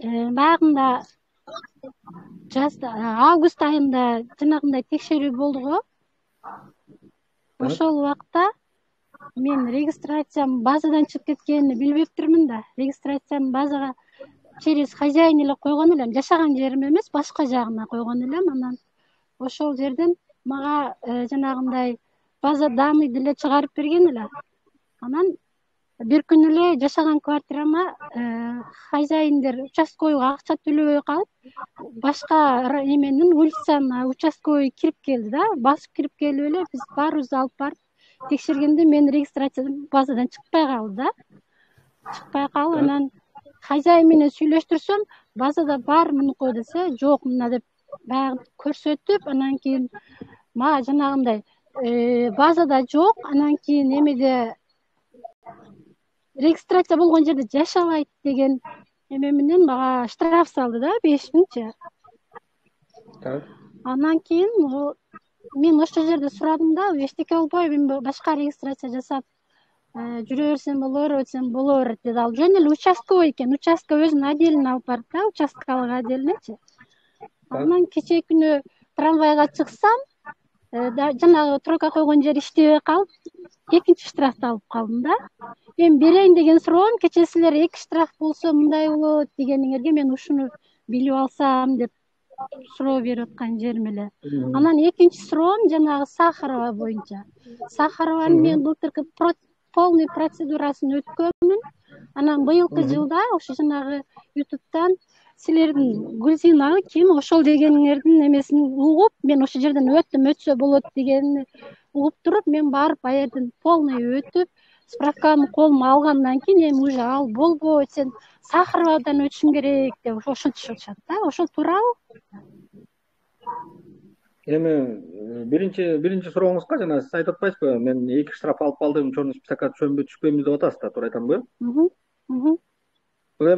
Баягында август айында жанагындай текшерүү болду го. Ошол убакта мен регистрациям базадан чыгып кеткенин билбептирмин да. Регистрациянын базага через хозяин эле койгон элем, жашаган жерим эмес, башка жагына койгон элем. Анан ошол жерден мага жанагындай база данный деле чыгарып берген эле. Анан бир күн эле жашаган квартирама хозяиндер участковыйга акча төлөбөй калып, башка эменин улицанын участковый кирип келди да, басып кирип келип эле биз баарыбызды алып барып текшергенде мен регистрациядан базадан чыкпай калды да. Чыкпай калып, анан хозяин менен сүйлөштүрсөм, базада бар мынуку десе, жок мына деп баягы көрсөтүп, анан кийин мага жанагындай базада жок, анан кийин эмеде регистрация болгон жерде жашабайт деген эме менен мага штраф салды да, 5000че. Анан кийин мен ошол жерде сурадым да, эчтеке болбой, мен башка регистрация жасап жүрө берсем боло берет деди. Ал жөн эле участковый экен, участка өзүнүн отделине алып барып да, участкалык отделинечи. Анан кечээ күнү трамвайга чыксам, жанагы тройка койгон жер иштебей калып, экинчи штрафты алып калдым да. Мен берейин деген суроом, кечээ силер 2 штраф болсо мындай болот дегениңерге мен ушуну билип алсам деп суроо берип аткан жерим эле. Анан экинчи суроом жанагы Сахарова боюнча. Сахарованын мен былтыркы полный процедурасын өткөнмүн. Анан быйылкы жылда ошо жанагы ютубтан силердин Гүлзинагы ким ошол дегениңердин эмесин угуп, мен ошол жерден өтсө болот дегенин угуп туруп, мен барып а жерден полный өтүп, справканы колума алгандан кийин эми уже ал болбойт, сен Сахаровадан өтүшүң керек деп ошентишет да. Ошол туурабы? Эми биринчи сурооңузга жана сиз айтып атпайсызбы, мен 2 штраф алып калдым, черный списокко түшпөймүн деп атасыз да, туура айтамбы? Эми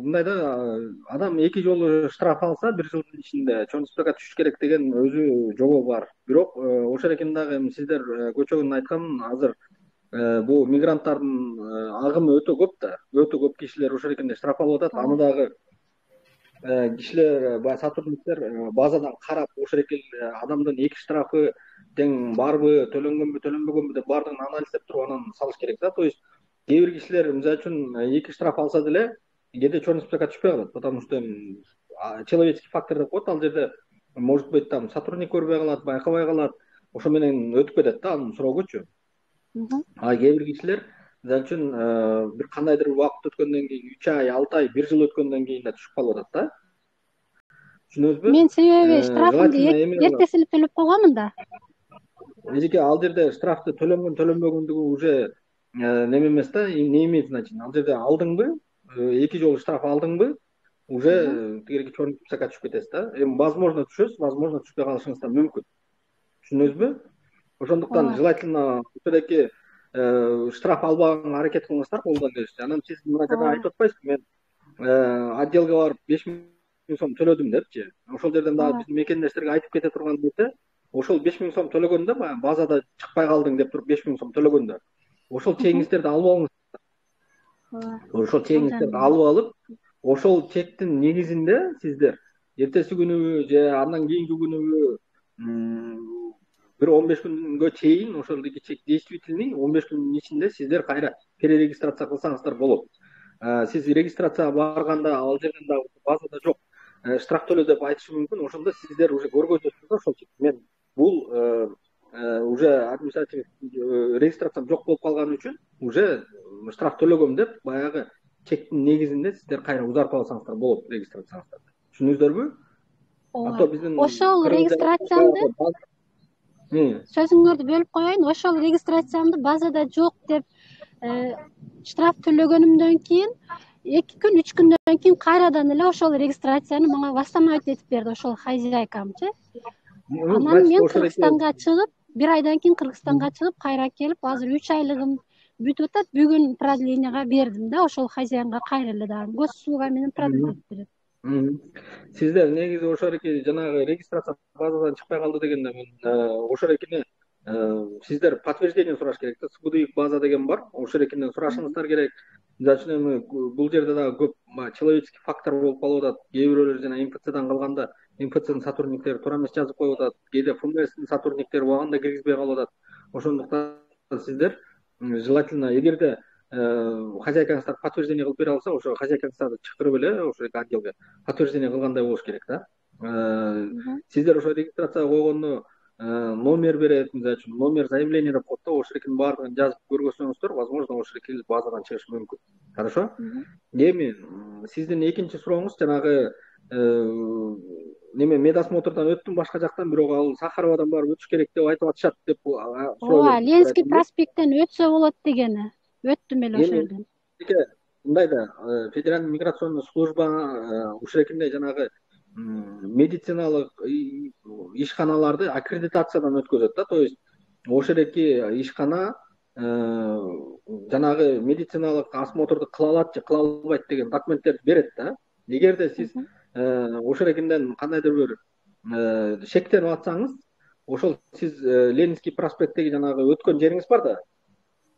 мындай да, адам 2 жолу штраф алса, 1 жылдын ичинде черный списокко түшүш керек деген өзү жобо бар. Бирок ошол экен дагы эми сиздер көчөгүн айткан, азыр бул мигранттардын агымы өтө көп да, өтө көп кишилер ошол экенде штраф алып атат. Аны дагы кишилер, баягы сотрудниктер базадан карап, ошол экен адамдын 2 штрафы тең барбы, төлөнгөнбү, төлөнбөгөнбү деп бардыгын анализдеп туруп анан салыш керек да. То есть кээ бир кишилер мисалы үчүн 2 штраф алса деле кээде черный списокко түшпөй калат, потому что человеческий фактор деп коет. Ал жерде может быть там сотрудник көрбөй калат, байкабай калат, ошо менен өтүп кетет да анын суроогучу. А кээ бир кишилер мисалы үчүн бир кандайдыр убакыт өткөндөн кийин, 3 ай, 6 ай, 1 жыл өткөндөн кийин да түшүп калып атат да. Түшүнөсүзбү? Мен себеби штрафымды эртеси эле төлөп койгонмун да. Эжеке, ал жерде штрафты төлөнбөгөндүгү уже неме эмес да, не имеет значения. Ал жерде алдыңбы, 2 жолу штраф алдыңбы, уже тигерки черный списокко түшүп кетесиз да. Эми возможно түшөсүз, возможно түшпөй калышыңыз да мүмкүн. Түшүнөсүзбү? Ошондуктан желательно ушеки штраф албаганга аракет кылыңыздар колдон келишинче. Анан сиз мына жана айтып атпайсызбы, мен отделге барып 5000 сом төлөдүм депчи. Ошол жерден дагы биздин мекендештерге айтып кете турган нерсе, ошол 5000 сом төлөгөндө, баягы базада чыкпай калдың деп туруп 5000 сом төлөгөндө, ошол чегиңиздерди алып алыңыз. Ошол чегиңиздерди алып алып, ошол чектин негизинде сиздер эртеси күнүбү же андан кийинки күнүбү бир 15 күнгө чейин ошол чек действительный, 15 күндүн ичинде сиздер кайра перерегистрация кылсаңыздар болот. Сиз регистрацияга барганда ал жерден дагы базада жок, штраф төлө деп айтышы мүмкүн. Ошондо сиздер уже көргөзөсүз да ошол чекти. Мен бул уже административный регистрациям жок болуп калганы үчүн уже штраф төлөгөм деп баягы чектин негизинде сиздер кайра узартып алсаңыздар болот регистрацияңыздарды. Түшүндүңүздөрбү? Ато биздин ошол регистрациямды сөзүңөрдү бөлүп коеюн. Ошол регистрациямды базада жок деп штраф төлөгөнүмдөн кийин 2 күн, 3 күндөн кийин кайрадан эле ошол регистрацияны мага восстановить этип берди ошол хозяйкамчы. Анан мен Кыргызстанга чыгып, 1 айдан кийин Кыргызстанга чыгып, кайра келип, азыр 3 айлыгым бүтүп атат. Бүгүн продлениега бердим да, ошол хозяинга кайра эле дагы госуслуга менен продлить этип берет. Сиздер негизи ошол эки жанагы регистрация базадан чыкпай калды дегенде мен ошол экине сиздер подтверждение сураш керек да. СБДИК база деген бар. Ошол экинен сурашыңыздар керек. Мисалы үчүн эми бул жерде дагы көп человеческий фактор болуп калып атат. Кээ бирөөлөр жана МФЦдан калганда МФЦнын сотрудниктери туура эмес жазып коюп атат. Кээде ФМСтин сотрудниктери убагында киргизбей калып атат. Ошондуктан сиздер желательно эгерде хозяйкаңыздар подтверждение кылып бере алса, ошо хозяйкаңыздарды чакырып эле ошо отделге подтверждение кылгандай болуш керек да. Сиздер ошо регистрацияга койгондо номер берет, мисалы үчүн номер заявления деп коет да, ошол экенин баардыгын жазып көргөзсөңүздөр, возможно, ошол эки базадан чыгышы мүмкүн. Хорошо? Эми сиздин экинчи сурооңуз жанагы неме медосмотрдан өттүм башка жактан, бирок ал Сахаровадан барып өтүш керек деп айтып атышат деп суроо ооба, бердиңиз. Ленинский проспекттен өтсө болот дегени. Өттүм эле ошол Эми жерден. мындай да, федеральный миграционный служба ушул экинде жанагы медициналык ишканаларды аккредитациядан өткөзөт да. То есть ошол эки ишкана жанагы медициналык осмотрду кыла алат же кыла албайт деген документтерди берет да. Эгерде сиз ошол экинден кандайдыр бир шектенип атсаңыз, ошол сиз Ленинский проспекттеги жанагы өткөн жериңиз бар да.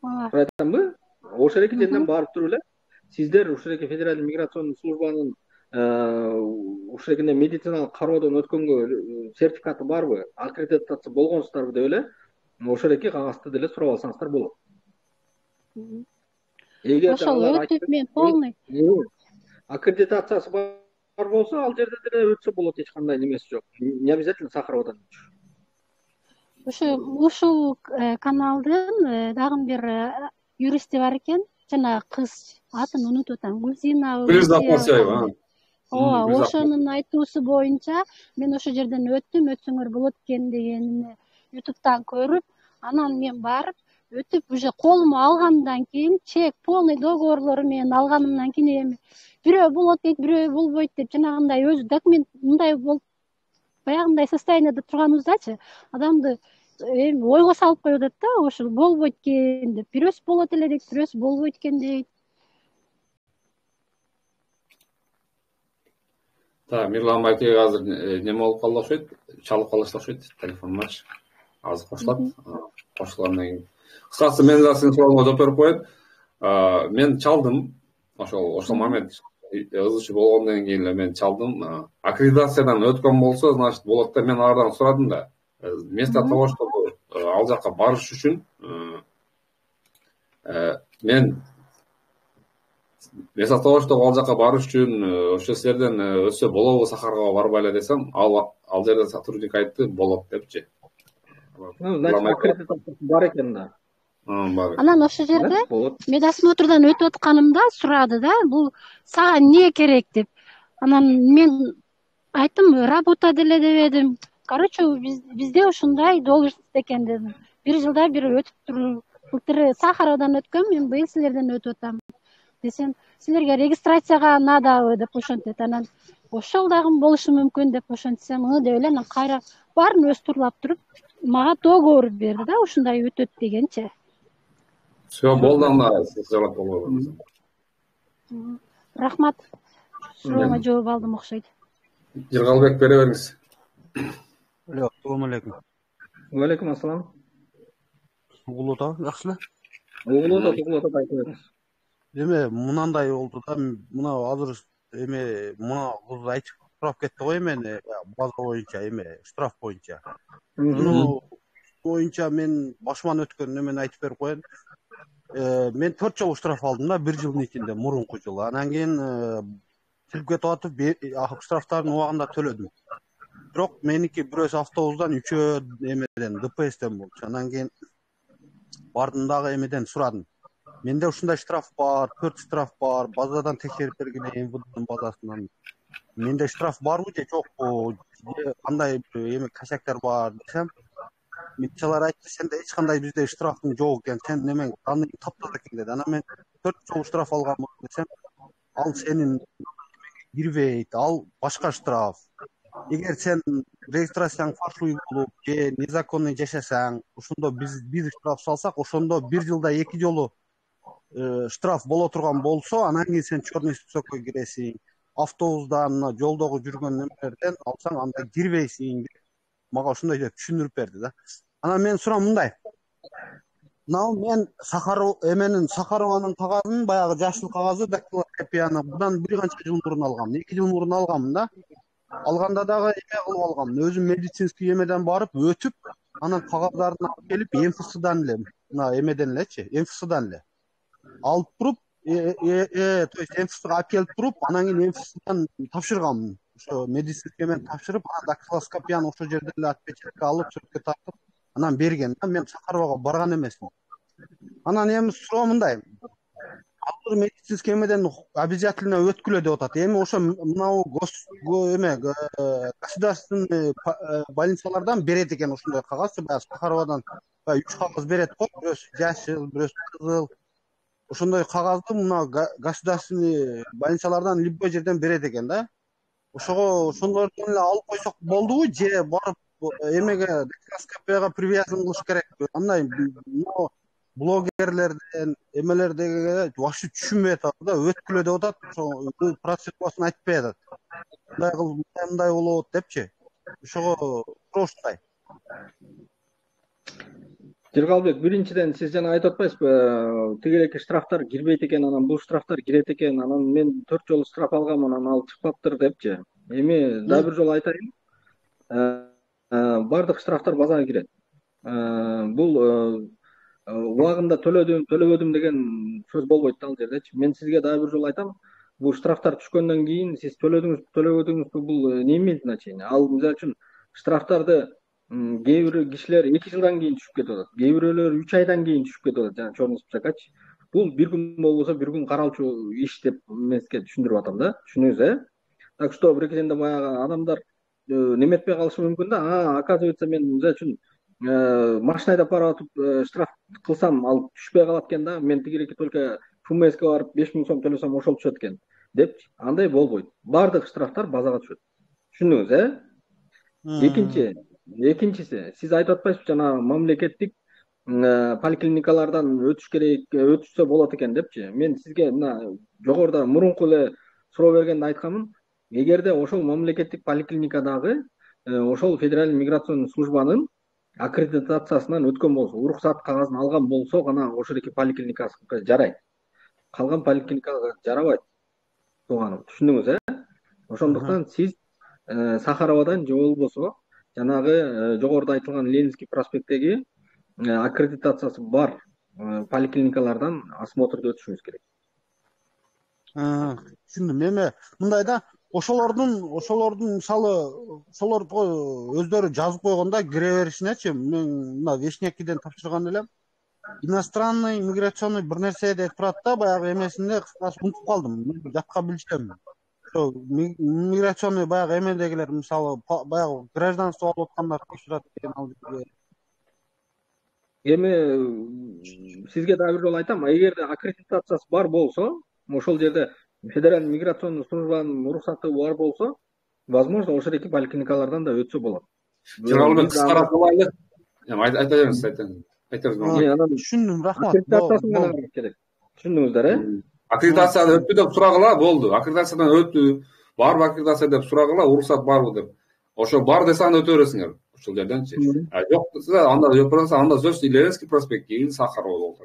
Ооба. Айтамбы? Ошол эки жерден барып туруп эле сиздер ушул эки федеральный миграционный службанын ушул экинде медициналык кароодон өткөнгө сертификаты барбы, аккредитация болгонсуздарбы деп эле ошол эки кагазды деле сурап алсаңыздар болот. Ошол өтүп мен полный аккредитациясы бар болсо, ал жерде деле өтсө болот, эч кандай немеси жок. Не обязательно Сахаровадан өтүш. Ушул каналдын дагы бир юристи бар экен, жана кыз, атын унутуп атам, Гүлзина. Ооба, ошонун айтуусу боюнча мен ошол жерден өттүм, өтсөңөр болот экен дегенин ютубтан көрүп, анан мен барып өтүп уже колума алгандан кийин чек полный договорлору менен алганымдан кийин эми бирөө болот дейт, бирөө болбойт деп жанагындай өзү документ мындай болуп баягындай состояниеде турганыбыздачы адамды эми ойго салып коюп атат да, ошол болбойт экен деп. Бирөөсү болот эле дейт, бирөөсү болбойт экен дейт. Так, Мирлан байке азыр неме болуп калды окшойт, чалып калышты окшойт, телефонумачы. Азыр кошулат. Кошулгандан кийин. Кыскасы мен да сенин сурооңо жооп берип коеюн. Мен чалдым. Ошол момент ызычы болгондон кийин эле мен чалдым. Аккредитациядан өткөн болсо, значит, болот да. Мен алардан сурадым да. Вместо того, чтобы ал жака барыш үчүн мен вместо того, чтобы ал жака барыш үчүн ошо силерден өтсө болобу Сахарова барбайлы десем, ал жерде сотрудник айтты, болот депчи. Значит, аккредитация бар экен да. Анан ошол жерде медосмотрдан өтүп атканымда сурады да, бул сага эмне керек деп. Анан мен айттым, работа деле дебедим. Короче, бизде ушундай должность экен дедим. Бир жылда бир өтүп туруп, былтыр Сахаровадан өткөм, мен быйыл силерден өтүп атам десем, силерге регистрацияга надабы деп ошентет. Анан ошол дагы болушу мүмкүн деп ошентсем, деп эле анан кайра баарын өзү турлап туруп мага договор берди да, ушундай өтөт дегенчи. Все, болду анда, жабат болобу. Рахмат. Сурооңо жооп алдым окшойт. Жыргалбек бере бериңиз. Assalomu alaykum. Va alaykum assalom. Uğulda, yaxshimi? Uğulda aytып бериңиz. Эме мынандай болду да, мына азыр эме мына кыз айтып сурап кетти го эмени база боюнча эме штраф боюнча. Муну боюнча мен башыман өткөн немени айтып берип коеюн. Мен 4 жолу штраф алдым да, 1 жылдын ичинде, мурунку жылы. Анан кийин чыгып кетип атып, штрафтарын убагында төлөдүм. Бирок меники бирөөсү автобустан, үчөө эмеден, ДПСтен болчу. Анан кийин бардым дагы эмеден сурадым. Менде ушундай штраф бар, 4 штраф бар, базадан текшерип бергенде МВДнын базасынан. Менде штраф барбы же жокпу? Кандай эме косяктар бар десем, милициялар айтты, сенде эч кандай бизде штрафың жок экен, сен немең даның таптаза экен деди. Анан мен 4 жолу штраф алганмын десем, ал сенин кирбейт, ал башка штраф. Эгер сен регистрацияң фальшивый болуп, же незаконный жашасаң, ошондо биз штраф салсак, ошондо 1 жылда 2 жолу штраф боло турган болсо, анан кийин сен черный списокко киресиң. Автобустан, жолдогу жүргөн немелерден алсаң, анда кирбейсиң деп мага ошондой деп түшүндүрүп берди да. Анан мен суроом мындай. Мынау мен Сахарованың қағазын, баяғы жашыл қағазы дактилоскопияны бұдан бір қанша жыл бұрын алғанмын. 2 жыл бұрын алғанмын да. Алғанда дағы эме кылып алгам. Өзүм медицинский эмеден барып өтүп, анан кагаздарын алып келип МФСдан эле, мына эмеден элечи, МФСдан эле алып туруп, то есть МФСга алып келип туруп, анан кийин МФСдан тапшыргам. Ошо медицинский эмен тапшырып, анан дактилоскопияны ошо жерден эле отпечатка алып, сүрөткө тартып, анан берген. Мен Сахаровага барган эмесмин. Анан эми суроо мындай. Алыр медицинский эмеден обязательно өткүлө деп атат. Эми ошо мынау государственный больницалардан берет экен ошондой кагаз. Баягы Сахаровадан 3 кагаз берет го, бирөөсү жашыл, бирөөсү кызыл. Ошондой кагазды мына государственный больницалардан любой жерден берет экен да. Ошондордон эле алып койсок болдубу же барып эмеге дактилоскопияга привязан кылыш керекпи? Андай блогерлерден эмелердеги вообще түшүнбөй атат да, өткүлө деп атат, ошо процедурасын айтпай атат. Мындай болот депчи. Ошого ушундай. Жыргалбек, биринчиден сиз жана айтып атпайсызбы, тигилеки штрафтар кирбейт экен, анан бул штрафтар кирет экен, анан мен 4 жолу штраф алгам, анан ал чыкпаптыр депчи. Эми дагы бир жолу айтайын. Бардык штрафтар базага кирет. Бул убагында төлөбөдүм деген сөз болбойт ал жердечи. Мен сизге дагы бир жолу айтам. Бул штрафтар түшкөндөн кийин сиз төлөбөдүңүзбү, бул не имеет значения. Ал мисалы үчүн штрафтарды кээ бир кишилер 2 жылдан кийин түшүп кетип атат. Кээ бирөөлөр 3 айдан кийин түшүп кетип атат, жана чорный списоккачы. Бул бир күн болбосо бир күн каралчу иш деп эмеске түшүндүрүп атам да. Түшүнүңүз, Так что бир кезенде баягы адамдар неметпей калышы мүмкүн да. Оказывается, мен мисалы үчүн машина айдап барып атып штраф кылсам ал түшпөй калат экен да. Мен тигиреки только ФМСке барып 5000 сом төлөсөм ошол түшөт экен деп. Андай болбойт. Бардык штрафтар базага түшөт. Түшүндүңүз, Экинчиси, сиз айтып атпайсызбы, жана мамлекеттик поликлиникалардан өтүш керек, өтүшсө болот экен депчи. Мен сизге мына жогоруда мурунку эле суроо бергенде айтканмын. Эгерде ошол мамлекеттик поликлиникадагы ошол федераль миграционный службанын аккредитациясынан өткөн болсо, уруксат кагазын алган болсо гана ошол эки поликлиникага жарайт. Калган поликлиникага жарабайт. Түшүндүңүз, Ошондуктан сиз Сахаровадан же болбосо жанагы жогоруда айтылган Ленинский проспекттеги аккредитациясы бар поликлиникалардан осмотрду өтүшүңүз керек. Түшүндүм. Эми мындай да, ошолордун мисалы ошолорго өздөрү жазып койгондо кире беришинечи, мен мына Вешнякиден тапшырган элем. Иностранный миграционный бир нерсе деп турат да, баягы эмесинде кыскасы унутуп калдым. Мен жатка билчем. Ошо миграционный баягы эмедегилер, мисалы баягы гражданство алып аткандар тапшырат деген ал жерге. Эми сизге дагы бир жолу айтам, эгерде аккредитациясы бар болсо, ошол жерде федераль миграционный службанын уруксаты бар болсо, возможно, ошол эки поликлиникалардан да өтсө болот. Жыргалбек кыскараак кылайлы. Айта бериңиз, Түшүндүм, рахмат. Аккредитациясын гана алып керек. Түшүндүңүздөр, Аккредитациядан өттү деп сурагыла, болду. Аккредитациядан өттү, барбы аккредитация деп сурагыла, уруксат барбы деп. Ошо бар десе аны өтө бересиңер ошол жерденчи. Жок десе анда өпөрсө анда сөз Ленинский проспект или Сахарова болот.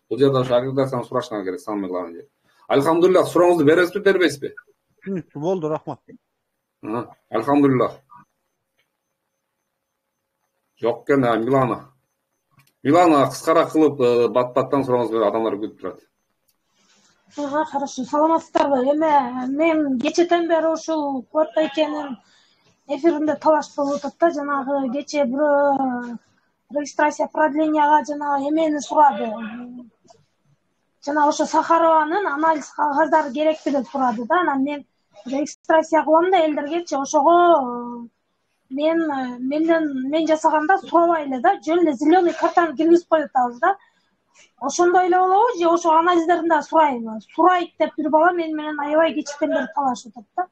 Бул жерде ошо аккредитацияны сурашыңар керек, самый главный жер. Алхамдулилlah, сурооңузду бересизби, бербейсизби? Болду, рахмат. Алхамдулилlah. Жок экен, Милана кыскараак кылып бат-баттан сурооңузду берип, адамдар күтүп турат. Хорошо, саламатсыздарбы? Эме мен кечеден бери ушул Квота экенин эфиринде талаш болуп атат да, жанагы кече бирөө регистрация продлениега жанагы эмени сурады. Жана ошо Сахарованын анализ кагаздары керекпи деп сурады да. Анан мен регистрация кылам да элдергечи, ошого мен жасаганда сурабай эле да, жөн эле зеленый картаны киргизип коюп атабыз да. Ошондой эле болобу же ошо анализдерин да сурайбы? Сурайт деп бир бала мен менен аябай кечтен бери талашып атат да.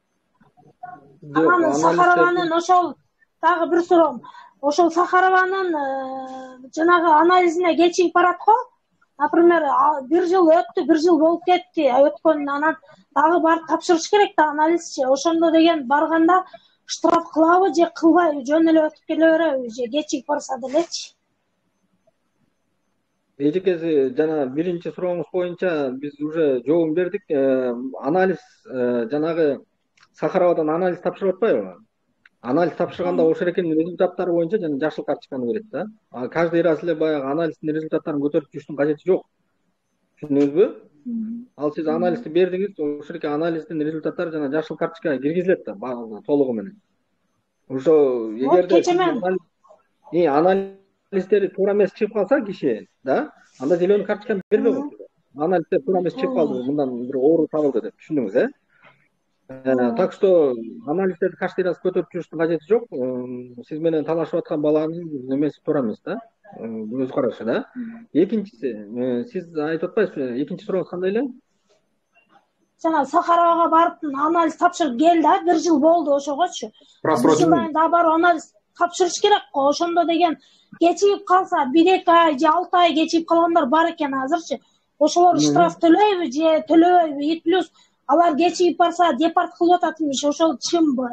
Анан Сахарованын ошол дагы бир суроом. Ошол Сахарованын жанагы анализине кечигип барат го. Например, бир жыл өттү, бир жыл болуп кетти, өткөн, анан дагы барып тапшырыш керек да анализчи. Ошондо деген барганда штраф кылабы же кылбайбы, жөн эле өтүп келе береби же кечигип барса делечи. эжекеси жана биринчи сурооңуз боюнча биз уже жообун бердик. Анализ жанагы Сахаровадан анализ тапшырып атпайбы? Анализ тапшырганда ошол эрекенин результаттары боюнча жана жашыл карточканы берет да. Каждый раз эле баягы анализдин результаттарын көтөрүп жүрүштүн кажети жок. Түшүндүңүзбү? Ал сиз анализди бердиңиз, ошол эки анализдин результаттары жана жашыл карточкага киргизилет да толугу менен. Ошо эгерде анализдери туура эмес чыгып калса киши, да, анда зеленый карточканы бербей коет. Анализдер туура эмес чыгып калды, мындан бир оору табылды деп. Түшүндүңүз, Так что анализдерди каждый раз көтөрүп жүрүштүн кажети жок. Сиз менен талашып аткан баланын немеси туура эмес да. Өз карашы да. Экинчиси, сиз айтып атпайсызбы? Экинчи сурооңуз кандай эле? Жана Сахаровага барып анализ тапшырып келди, 1 жыл болду ошогочу. Жылдан да барып анализ тапшырыш керек го. Ошондо деген кечигип калса 1-2 ай же 6 ай кечигип калгандар бар экен азырчы. Ошолор штраф төлөйбү же төлөбөйбү? И плюс алар кечигип барса депорт кылып ататмыш, ошол чынбы?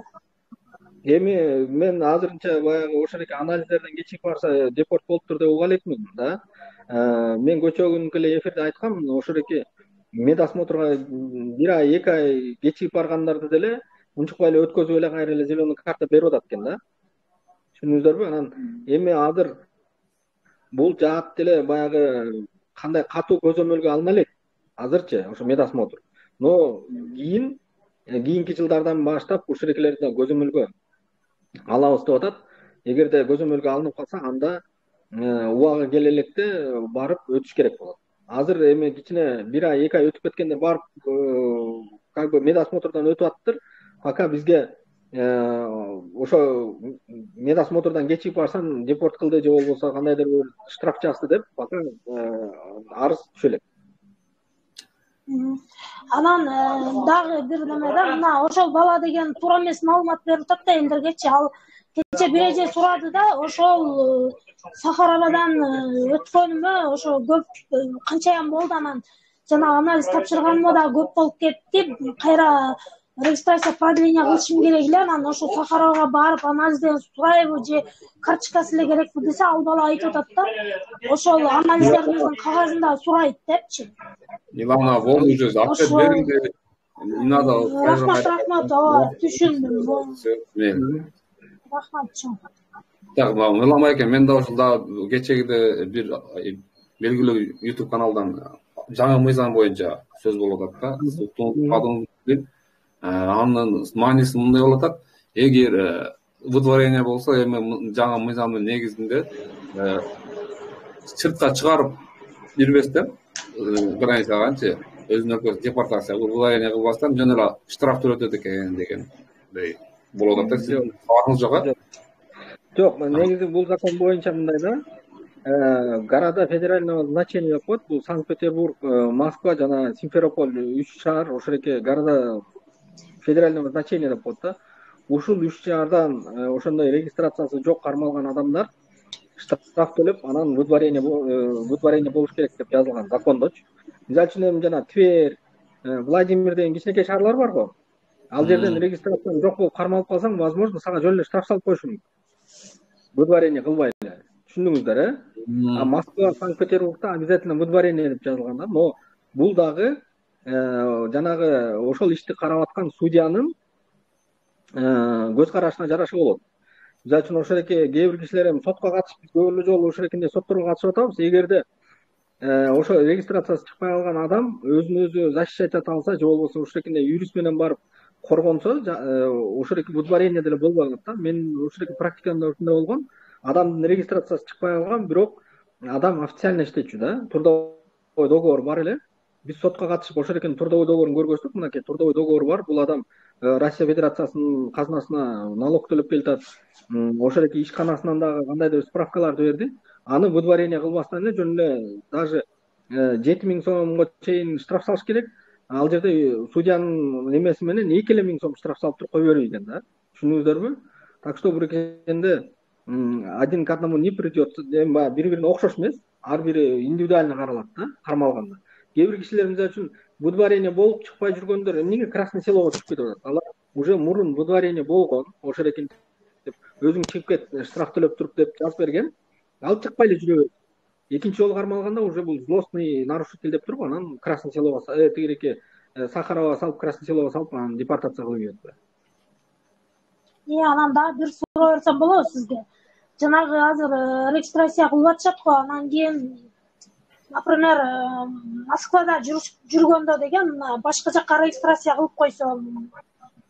Эми мен азырынча баягы ошол эки анализдерден кечигип барса депорт болуптур деп уга элекмин, да. Мен көчө күнкү эле эфирде айткам, ошол эки медосмотрга 1 ай, 2 ай кечигип баргандарды деле унчукпай эле өткөзүп эле кайра эле зеленый карта берип атат экен да. Түшүндүңүздөрбү? Анан эми азыр бул жаат деле баягы кандай катуу көзөмөлгө алына элек азырчы ошо медосмотр. Но кийинки жылдардан баштап ушул экилерди көзөмөлгө алабыз деп атат. Эгерде көзөмөлгө алынып калса, анда убагы келе электе барып өтүш керек болот. Азыр эми кичине 1 ай, 2 ай өтүп кеткенде барып как бы медосмотрдан өтүп аттыр. Пока бизге ошо медосмотрдан кечигип барсаң депорт кылды же болбосо кандайдыр бир штраф жазды деп пока арыз түшө элек. Анан дагы бир неме да, мына ошол бала деген туура эмес маалымат берип атат да элдергечи. Ал кече бир эже сурады да, ошол Сахаровадан өткөнүмө ошо көп канчаян болду, анан жана анализ тапшырганыма да көп болуп кетти. Кайра регистрация продление кылышым керек эле, анан ошо Сахаровага барып анализден сурайбы же карточкасы эле керекпи десе, ал бала айтып атат да, ошол анализдердин кагазында сурайт депчи. Илана, болду уже ответ берилди. Не надо. Рахмат, түшүндүм. Рахмат чоң. Так, ыйлама экен, мен да ушул кечегиде бир белгилүү YouTube каналдан жаңы мыйзам боюнча сөз болуп атат да. Анын мааниси мындай болуп атат. Эгер выдворение болсо, эми жаңы мыйзамдын негизинде сыртка чыгарып бербестен границаганчы өзүнүн өлкөсү депортация выдворение кылбастан жөн эле штраф төлөтөт экен дегендей болуп атат. Сиздин кабарыңыз жок? Жок, негизи бул закон боюнча мындай да. Города федерального значения деп коет. Бул Санкт-Петербург, Москва жана Симферополь 3 шаар, ошол эки города федерального значения деп коет да. Ушул 3 шаардан ошондой регистрациясы жок кармалган адамдар штраф төлөп, анан выдворение болуш керек деп жазылган закондочу. Мисалы үчүн эми жана Тверь, Владимир деген кичинекей шаарлар бар го. Ал жерден регистрацияң жок болуп кармалып калсаң, возможно, сага жөн эле штраф салып коюшу мүмкүн. Выдворение кылбай эле. Түшүндүңүздөр, А Москва, Санкт-Петербургда обязательно выдворение деп жазылган да. Но бул дагы жанагы ошол ишти карап аткан судьянын көз карашына жараша болот. Мисалы үчүн ошол эки кээ бир кишилер эми сотко катышып, биз көп эле жолу ошол экинде сотторго катышып атабыз. Эгерде ошо регистрациясы чыкпай калган адам өзүн өзү защищать эте алса же болбосо ошол экинде юрист менен барып коргонсо, ошол эки выдворение деле болбой калат да. Мен ошол эки практикамда ушундай болгон. Адамдын регистрациясы чыкпай калган, бирок адам официально иштечү да. Трудовой договор бар эле. Биз сотко катышып ошол экенин трудовой договорун көргөздүк. Мынакей трудовой договор бар. Бул адам Россия Федерациясынын казынасына налог төлөп келатат. Ошол эки ишканасынан дагы кандайдыр справкаларды берди. Аны выдворение кылбастан эле жөн эле даже 7000 сомго чейин штраф салыш керек. Ал жерде судьянын немеси менен 2000 сом штраф салып туруп кое бербейт экен да. Түшүндүңүздөрбү? Так что бул экенде один к одному не придет. Бири-бирине окшош эмес. Ар бири индивидуально каралат да, кармалганда. Кээ бир кишилер мисалы үчүн выдворение болуп чыкпай жүргөндөр эмнеге Красное селого чыгып кетип атат? Алар уже мурун выдворение болгон, ошол экен деп өзүң чыгып кет, штраф төлөп туруп деп жазып берген. Ал чыкпай эле жүрө берет. экинчи жолу кармалганда уже бул злостный нарушитель деп туруп анан красный селого тигиреке Сахарова салып, красный селого салып анан депортация кылып ийет. Анан дагы бир суроо берсем болобу сизге? Жанагы азыр регистрация кылып атышат го, анан кийин например, Москвада жүргөндө деген башка жакка регистрация кылып койсом,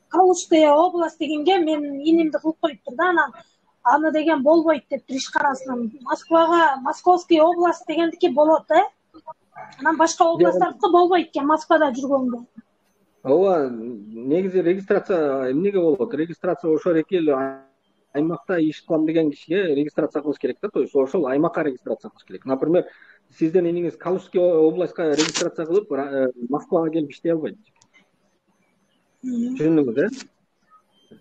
Калужская область дегенге мен инимди кылып коюптур да, анан аны деген болбойт дептир иш карасынан. Москвага Московская область дегендики болот, анан башка областтардыкы болбойт экен Москвада жүргөнгө. Ооба, негизи регистрация эмнеге болот? Регистрация ошол эки эле аймакта иш кылам деген кишиге регистрация кылыш керек да, то есть ошол аймакка регистрация кылыш керек. Например, сиздин иниңиз Калужский областка регистрация кылып, Москвага келип иштей албайт. Түшүндүңүз,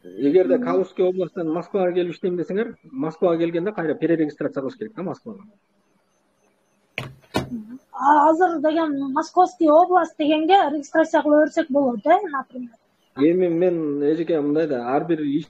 Эгерде Калужский областтан Москвага келип иштейм десеңер, Москвага келгенде кайра перерегистрация кылыш керек да Москвага. Азыр деген Московский область дегенге регистрация кыла берсек болот, например. Эми мен эжеке мындай да, ар бир иш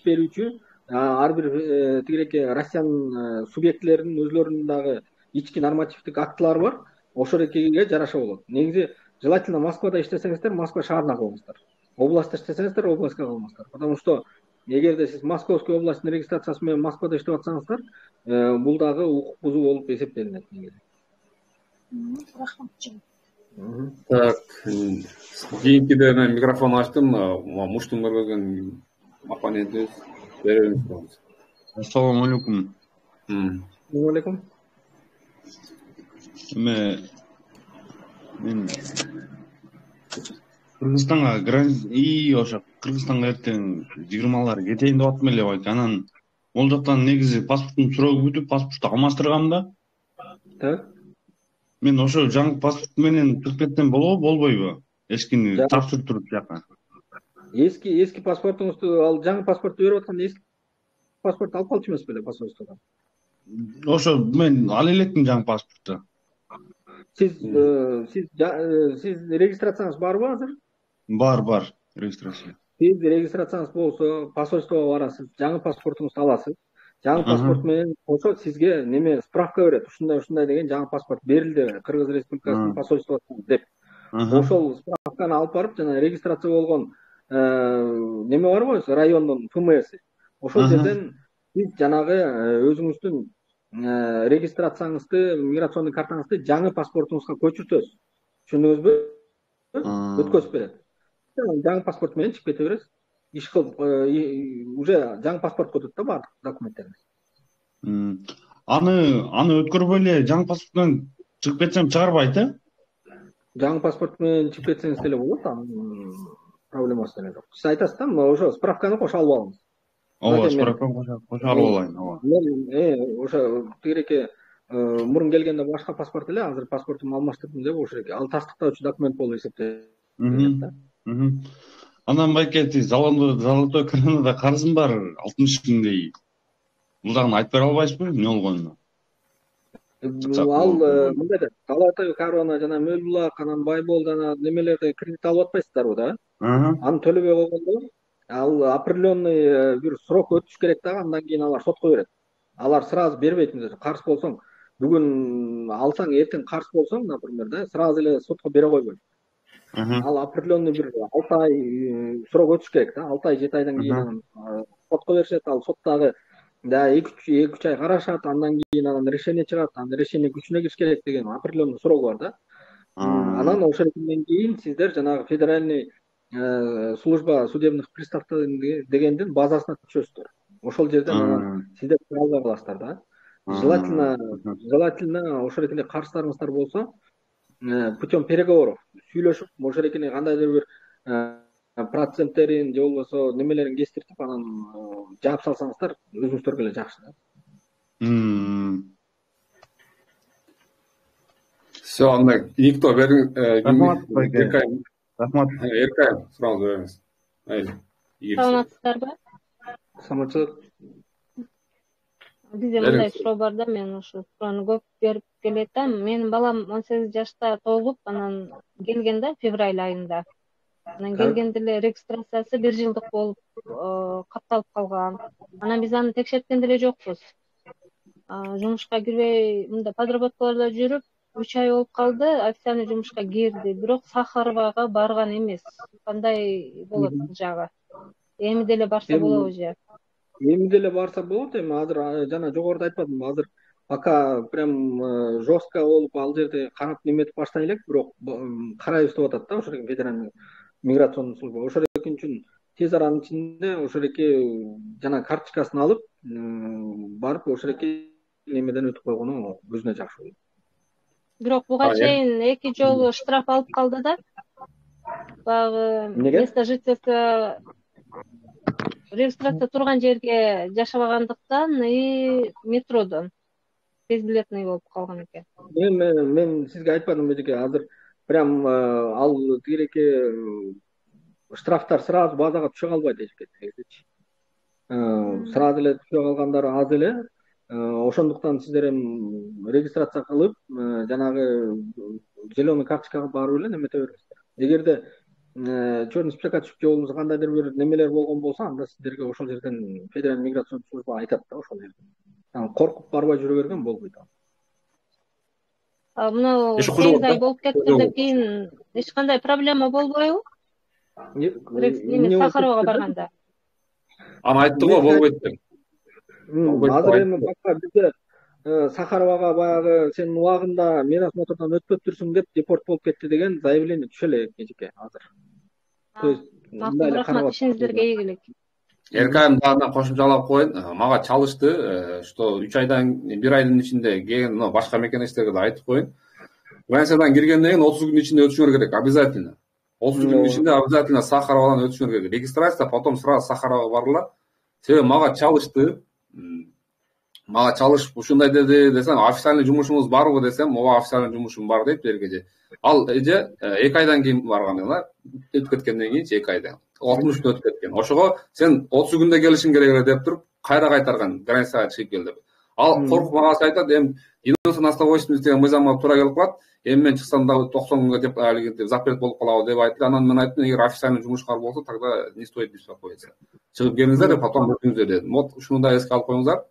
берүүчү, ар бир тигиреке Россиянын субъектилеринин өзлөрүнүн дагы ички нормативдик актылары бар. Ошол экиге жараша болот. Негизи желательно Москвада иштесеңиздер, Москва шаарына кылыңыздар. Областта иштесеңиздер, областка кылыңыздар. Потому что эгерде сиз Московский областтын регистрациясы менен Москвада иштеп атсаңыздар, бул дагы укук бузуу болуп эсептелинет. Рахмат. Так, кийинкиде мен микрофон ачтым, муштун көргөн оппонентибиз беребиз. Ассаламу алейкум. Алейкум. Мен Кыргызстанга ошо Кыргызстанга эртең 20-лар кетейин деп аттым эле байке. Анан ол жактан негизи паспорттун срогу бүтүп, паспорту алмаштыргам да. Так. Мен ошо жаңы паспорт менен чыгып кетсем болобу, болбойбу? Эскини тапшырып туруп жака. Эски паспортуңузду, ал жаңы паспорту берип атканда эски паспорт алып калчу эмес беле посольстводон? Ошо мен ала электим жаңы паспорту. Сиз регистрацияңыз барбы азыр? Бар, регистрация. Сиз регистрацияңыз болсо, посольствого барасыз, жаңы паспортуңузду аласыз. Жаңы паспорт менен кошо сизге неме справка берет. Ушундай деген жаңы паспорт берилди Кыргыз Республикасынын посольствосуна деп. Ошол справканы алып барып, жана регистрация болгон неме барбы, райондун ФМС. Ошол жерден сиз жанагы өзүңүздүн регистрацияңызды, миграционный картаңызды жаңы паспортуңузга көчүртөсүз. Түшүндүңүзбү? Өткөзүп берет. Жаңы паспорт менен чыгып кете бересиз. Иш кылып, уже жаңы паспорт болот да баардык документтериңиз. Аны өткөрбөй эле жаңы паспорт менен чыгып кетсем чыгарбайт, Жаңы паспорт менен чыгып кетсеңиз деле болот, анын проблемасы деле жок. Сиз айтасыз да, ошо справканы кошо алып алыңыз. Ооба, справканы кошо алып алайын, ооба. Мен ошо тигиреке мурун келгенде башка паспорт эле, азыр паспортумду алмаштырдым деп ошо ал тастыктоочу документ болуп эсептелет да. Анан байке золотой коронада карызым бар 60 000 Бул дагы айтып бере албайсызбы, эмне болгонун? Ал мындай да, золотой корона жана Мөлбулак, анан Байбол жана немелерде кредит алып атпайсыздарбы да? Аны төлөбөй койгондо, ал определенный бир срок өтүш керек да, андан кийин алар сотко берет. Алар сразу бербейт, карыз болсоң, бүгүн алсаң, эртең карыз болсоң, например, да, сразу эле сотко бере койбойт. Ал определенный бир 6 ай срок өтүш керек да, 6 ай 7 айдан кийин сотко беришет, ал соттагы да 2-3 ай карашат, андан кийин анан решение чыгат, анан решение күчүнө кириш керек деген определенный срок бар да. Анан ошондон кийин сиздер жанагы федеральный служба судебных приставов дегендин базасына түшөсүздөр. Ошол жерден сиздер албай каласыздар да. Желательно ошол эле карыздарыңыздар болсо, путем переговоров сүйлөшүп, ошол эле кандайдыр бир проценттерин же болбосо немелерин кестиртип, анан жаап салсаңыздар өзүңүздөргө эле жакшы да. Все, анда никто Рахмат байке. Рахмат. Эркай, сурооңузду бериңиз. Саламатсыздарбы? Саламатчылык. Бизде мындай суроо бар да, мен ошо суроону көп берип келет да. Менин балам 18 жашта толуп, анан келген да февраль айында. Анан келгенде эле регистрациясы 1 жылдык болуп катталып калган. Анан биз аны текшерткен деле жокпуз. жумушка кирбей мындай подработкаларда жүрүп 3 ай болуп калды, официальный жумушка кирди, бирок Сахаровага барган эмес. Кандай болот бул жагы? Эми деле барса болобу же? Эми деле барса болот. Эми азыр жана жогоруда айтпадымбы, азыр пока прям жестко болуп ал жерде канат неметип баштай элек, бирок карайбыз деп атат да ошол федеральный миграционный служба. Ошол үчүн тез аранын ичинде ошол жана карточкасын алып барып ошол немеден өтүп койгону өзүнө жакшы болот. Бирок буга чейин 2 жолу штраф алып калды да. Багы место жительства регистрация турган жерге жашабагандыктан и метродон безбилетный болуп калган экен. Мен сизге айтпадымбы эжеке, азыр прям ал тигиреки штрафтар сразу базага түшө калбайт эжеке. Сразу эле түшө калгандары аз эле. Ошондуктан сиздер эми регистрация кылып, жанагы зеленый карточкага барып эле немете бересиздер. Эгерде черный списокко түшүп же болбосо кандайдыр бир немелер болгон болсо, анда сиздерге ошол жерден федеральный миграционный служба айтат да ошол жерден. Коркуп барбай жүрө берген болбойт. Мына 8 ай болуп кеткенден кийин эч кандай проблема болбойбу? Сахаровага барганда. Аны айтты го, болбойт деп. Азыр эми башка бизде Сахаровага баягы сен убагында медосмотрдон өтпөптүрсүң деп депорт болуп кетти деген заявление түшө элек эжеке азыр. То есть рахмат, ишиңиздерге ийгилик. Эркайым дагы кошумчалап коеюн. Мага чалышты, что 3 айдан 1 айдын ичинде келген башка мекенечтерге да айтып коеюн. Границадан киргенден кийин 30 күндүн ичинде өтүшүңөр керек, обязательно. 30 күндүн ичинде обязательно Сахаровадан өтүшүңөр керек. Регистрация, потом сразу Сахаровага барыла. Себеби мага чалышты. Мага чалышып ушундай деди десем, официальный жумушуңуз барбы десем, ооба официальный жумушум бар дейт эркеже. Ал 2 айдан кийин барган эле, өтүп кеткенден кийин 2 айдан. 60 күн өтүп кеткен. Ошого сен 30 күндө келишиң керек деп туруп, кайра кайтарган, границага чыгып кел деп. Ал коркуп мага айтат, эми единственный оставочный деген мыйзамга туура келип калат. Эми мен чыксам дагы 90 күнгө деп алиги запрет болуп калабы деп айтты. Анан мен айттым, эгер официальный жумушкар болсо, тогда не стоит беспокоиться. Чыгып келиңиздер, потом өтүңүздөр дедим. Вот ушуну да эске алып коюңуздар.